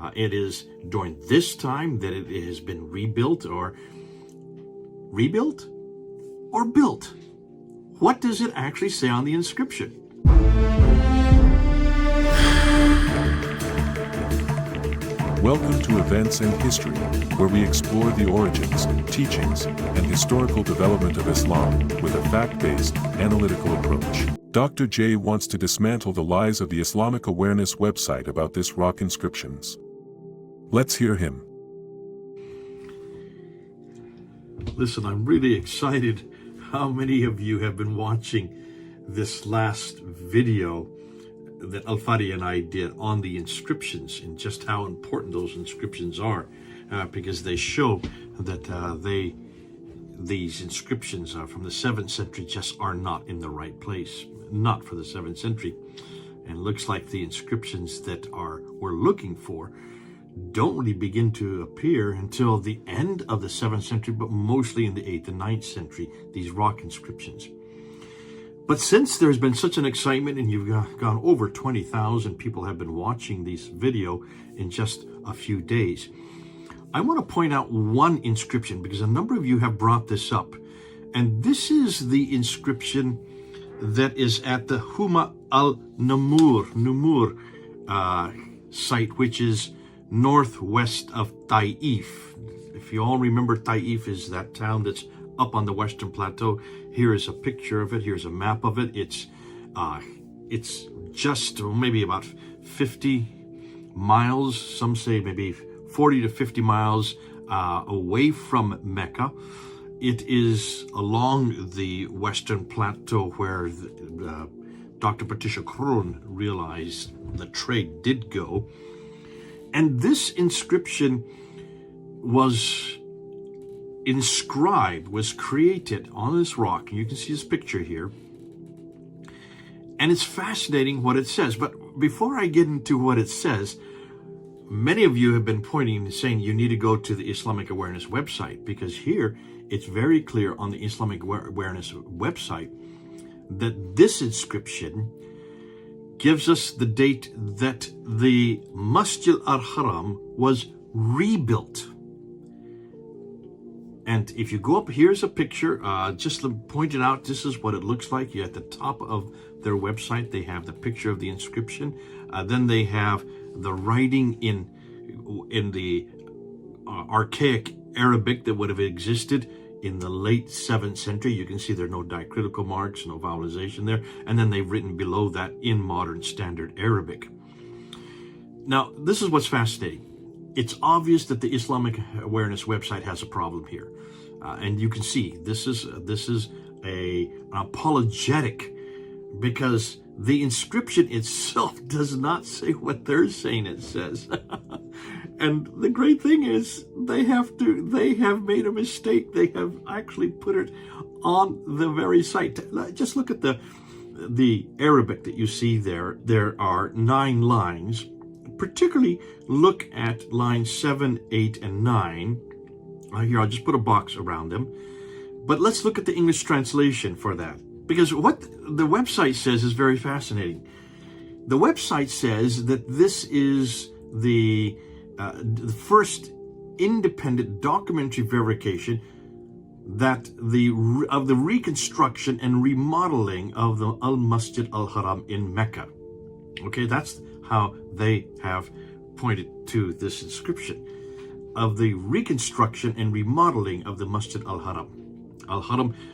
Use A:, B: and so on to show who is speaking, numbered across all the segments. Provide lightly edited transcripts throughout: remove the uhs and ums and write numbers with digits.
A: It is during this time that it has been rebuilt or built. What does it actually say on the inscription?
B: Welcome to Events and History, where we explore the origins, teachings, and historical development of Islam with a fact-based, analytical approach. Dr. J wants to dismantle the lies of the Islamic Awareness website about this rock inscriptions. Let's hear him.
A: Listen, I'm really excited how many of you have been watching this last video that Al-Fadi and I did on the inscriptions and just how important those inscriptions are, because they show that these inscriptions from the 7th century just are not in the right place, not for the 7th century. And it looks like the inscriptions that we're looking for don't really begin to appear until the end of the 7th century, but mostly in the 8th and 9th century, these rock inscriptions. But since there's been such an excitement and you've gone over 20,000 people have been watching this video in just a few days, I want to point out one inscription because a number of you have brought this up. And this is the inscription that is at the Huma al-Numur site, which is northwest of Taif. If you all remember, Taif is that town that's up on the Western Plateau. Here is a picture of it. Here's a map of it. It's just maybe about 50 miles. Some say maybe 40 to 50 miles away from Mecca. It is along the Western Plateau where Dr. Patricia Krohn realized the trade did go. And this inscription was created on this rock. And you can see this picture here. And it's fascinating what it says. But before I get into what it says, many of you have been pointing and saying you need to go to the Islamic Awareness website, because here it's very clear on the Islamic Awareness website that this inscription gives us the date that the Masjid al-Haram was rebuilt. And if you go up, here's a picture, just to point it out, this is what it looks like. You're at the top of their website, they have the picture of the inscription. Then they have the writing in the archaic Arabic that would have existed in the late 7th century. You can see there are no diacritical marks, no vowelization there. And then they've written below that in modern standard Arabic. Now, this is what's fascinating. It's obvious that the Islamic Awareness website has a problem here. And you can see this is an apologetic, because the inscription itself does not say what they're saying it says. And the great thing is they have made a mistake. They have actually put it on the very site. Just look at the Arabic that you see there. There are 9 lines. Particularly look at lines 7, 8, and 9. Here, I'll just put a box around them. But let's look at the English translation for that, because what the website says is very fascinating. The website says that this is the first independent documentary verification that of the reconstruction and remodeling of the Al-Masjid al-Haram in Mecca. Okay, that's how they have pointed to this inscription of the reconstruction and remodeling of the Masjid al-Haram.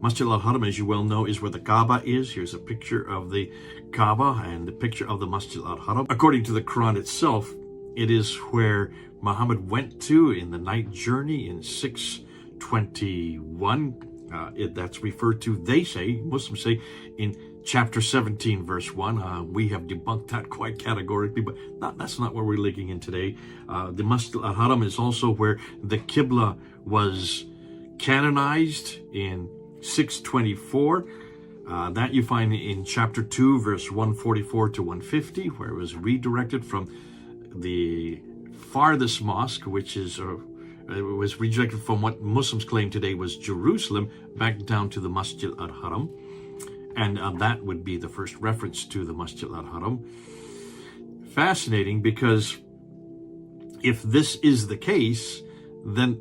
A: Masjid al-Haram, as you well know, is where the Kaaba is. Here's a picture of the Kaaba and the picture of the Masjid al-Haram. According to the Quran itself, it is where Muhammad went to in the night journey in 621. That's referred to, they say, Muslims say, in chapter 17, verse 1. We have debunked that quite categorically, but that's not where we're looking in today. The Masjid al-Haram is also where the qibla was canonized in 624. That you find in chapter 2, verse 144 to 150, where it was redirected from the farthest mosque, which is it was redirected from what Muslims claim today was Jerusalem, back down to the Masjid al-Haram. And that would be the first reference to the Masjid al-Haram. Fascinating, because if this is the case, then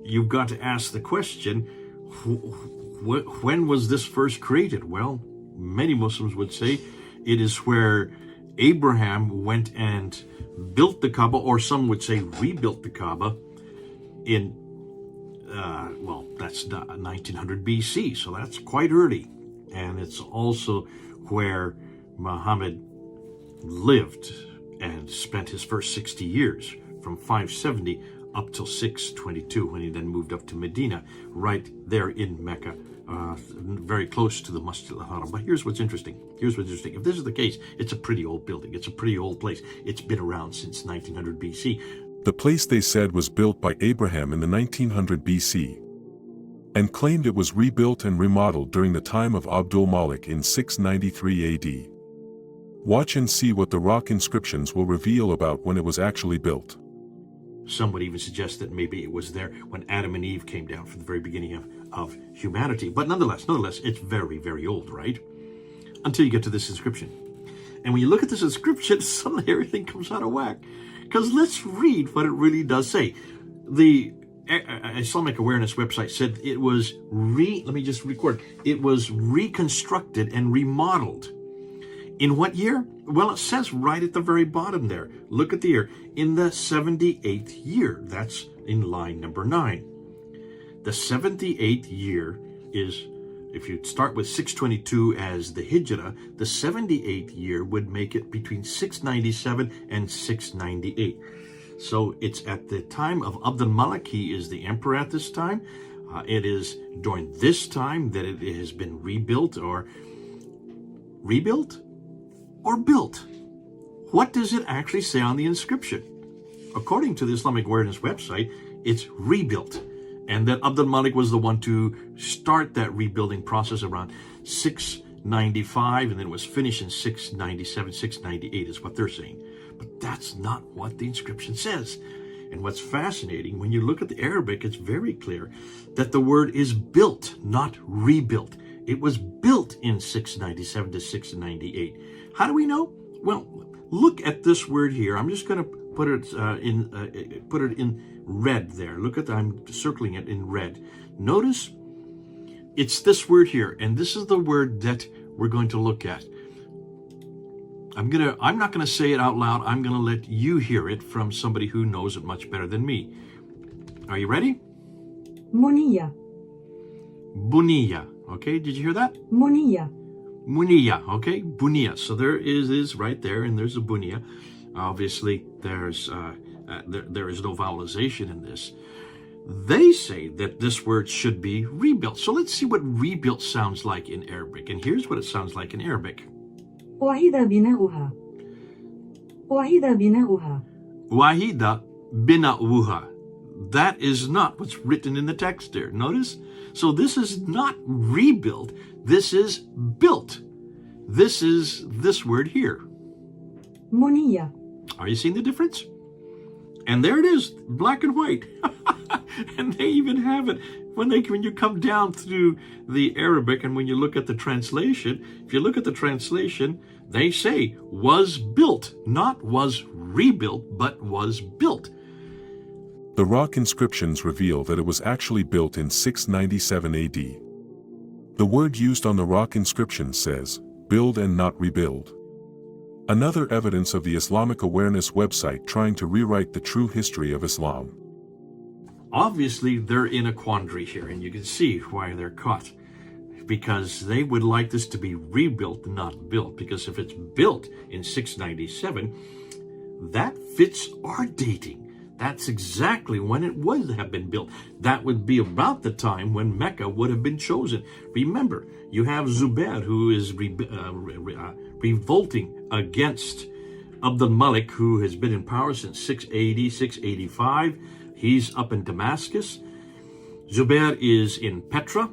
A: you've got to ask the question, when was this first created? Well, many Muslims would say it is where Abraham went and built the Kaaba, or some would say rebuilt the Kaaba in, that's 1900 BC, so that's quite early. And it's also where Muhammad lived and spent his first 60 years, from 570 up till 622, when he then moved up to Medina, right there in Mecca, very close to the Masjid al-Haram. But here's what's interesting. If this is the case, it's a pretty old building. It's a pretty old place. It's been around since 1900 BC.
B: The place, they said, was built by Abraham in the 1900 BC, and claimed it was rebuilt and remodeled during the time of Abdul Malik in 693 AD. Watch and see what the rock inscriptions will reveal about when it was actually built.
A: Some would even suggest that maybe it was there when Adam and Eve came down from the very beginning of humanity. But nonetheless, it's very, very old, right? Until you get to this inscription. And when you look at this inscription, suddenly everything comes out of whack. Because let's read what it really does say. The Islamic Awareness website said it was it was reconstructed and remodeled. In what year? Well, it says right at the very bottom there. Look at the year. In the 78th year. That's in line number 9. The 78th year is, if you start with 622 as the Hijrah, the 78th year would make it between 697 and 698. So it's at the time of Abdul Malik. He is the emperor at this time. It is during this time that it has been rebuilt or built. What does it actually say on the inscription? According to the Islamic Awareness website, it's rebuilt. And that Abdul Malik was the one to start that rebuilding process around 695, and then it was finished in 697, 698 is what they're saying. But that's not what the inscription says. And what's fascinating, when you look at the Arabic, it's very clear that the word is built, not rebuilt. It was built in 697 to 698. How do we know? Well, look at this word here. I'm just going to put it in red there. Look at I'm circling it in red. Notice it's this word here, and this is the word that we're going to look at. I'm not going to say it out loud. I'm going to let you hear it from somebody who knows it much better than me. Are you ready?
C: Muniya.
A: Buniya. Okay, did you hear that?
C: Muniya.
A: Muniya. Okay, Buniya. So there is right there, and there's a Buniya. Obviously, there is no vowelization in this. They say that this word should be rebuilt. So let's see what rebuilt sounds like in Arabic. And here's what it sounds like in Arabic.
C: Wahida bina'uha. Wahida bina'uha.
A: Wahida bina'uha. That is not what's written in the text there. Notice? So this is not rebuilt. This is built. This is this word here.
C: Muniya.
A: Are you seeing the difference? And there it is, black and white. And they even have it when you come down through the Arabic, and when you look at the translation, if you look at the translation, they say was built, not was rebuilt, but was built.
B: The rock inscriptions reveal that it was actually built in 697 AD. The word used on the rock inscription says, build and not rebuild. Another evidence of the Islamic Awareness website trying to rewrite the true history of Islam.
A: Obviously, they're in a quandary here, and you can see why they're caught. Because they would like this to be rebuilt, not built. Because if it's built in 697, that fits our dating. That's exactly when it would have been built. That would be about the time when Mecca would have been chosen. Remember, you have Zubair, who is revolting against Abdul Malik, who has been in power since 680, 685. He's up in Damascus. Zubair is in Petra.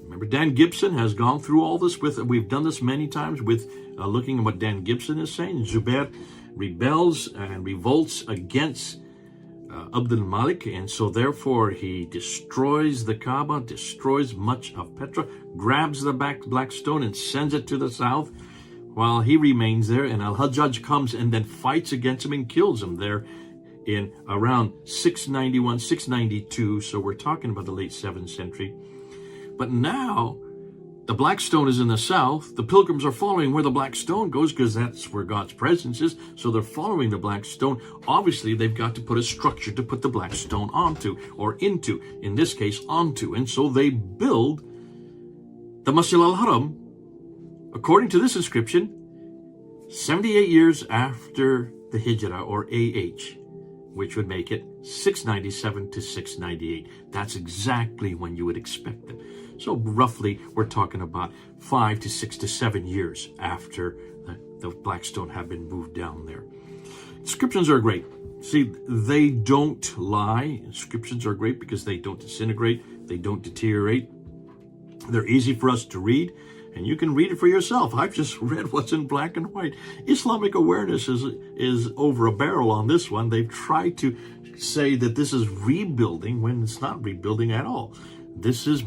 A: Remember, Dan Gibson has gone through all this we've done this many times with looking at what Dan Gibson is saying. Zubair rebels and revolts against Abdul Malik, and so therefore he destroys the Kaaba, destroys much of Petra, grabs the black stone and sends it to the south while he remains there, and Al-Hajjaj comes and then fights against him and kills him there in around 691, 692, so we're talking about the late 7th century. But now, the Black Stone is in the south. The pilgrims are following where the Black Stone goes because that's where God's presence is. So they're following the Black Stone. Obviously, they've got to put a structure to put the Black Stone onto, or into, in this case, onto. And so they build the Masjid al-Haram, according to this inscription, 78 years after the Hijrah, or AH, which would make it 697 to 698. That's exactly when you would expect them. So roughly, we're talking about 5 to 6 to 7 years after the Black Stone had been moved down there. Inscriptions are great. See, they don't lie. Inscriptions are great because they don't disintegrate, they don't deteriorate. They're easy for us to read, and you can read it for yourself. I've just read what's in black and white. Islamic awareness is over a barrel on this one. They've tried to say that this is rebuilding when it's not rebuilding at all. This is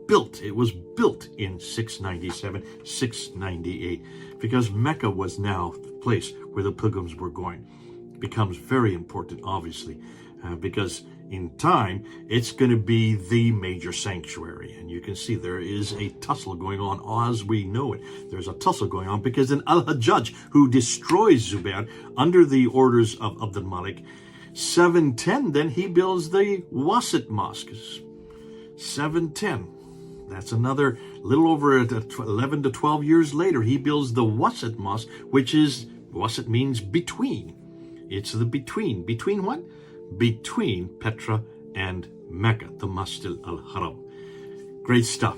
A: built. It was built in 697, 698, because Mecca was now the place where the pilgrims were going. It becomes very important, obviously, because in time, it's going to be the major sanctuary. And you can see there is a tussle going on as we know it. There's a tussle going on because then Al-Hajjaj, who destroys Zubair under the orders of Abd al-Malik, 710, then he builds the Wasit Mosque. 710. That's another little over 11 to 12 years later, he builds the Wasit Mosque, which is, Wasit means between. It's the between. Between what? Between Petra and Mecca, the Masjid al-Haram. Great stuff.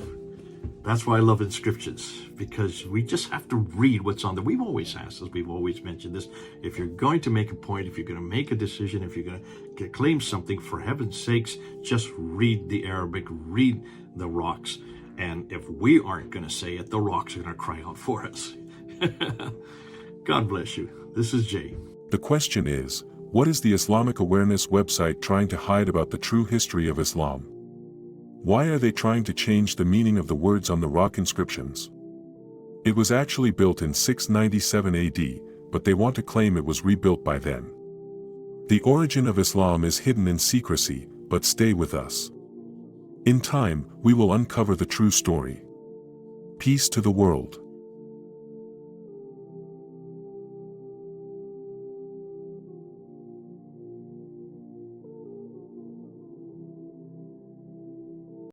A: That's why I love inscriptions, because we just have to read what's on there. We've always asked this, we've always mentioned this. If you're going to make a point, if you're going to make a decision, if you're going to claim something, for heaven's sakes, just read the Arabic, read the rocks. And if we aren't going to say it, the rocks are going to cry out for us. God bless you. This is Jay.
B: The question is, what is the Islamic Awareness website trying to hide about the true history of Islam? Why are they trying to change the meaning of the words on the rock inscriptions? It was actually built in 697 AD, but they want to claim it was rebuilt by then. The origin of Islam is hidden in secrecy, but stay with us. In time, we will uncover the true story. Peace to the world.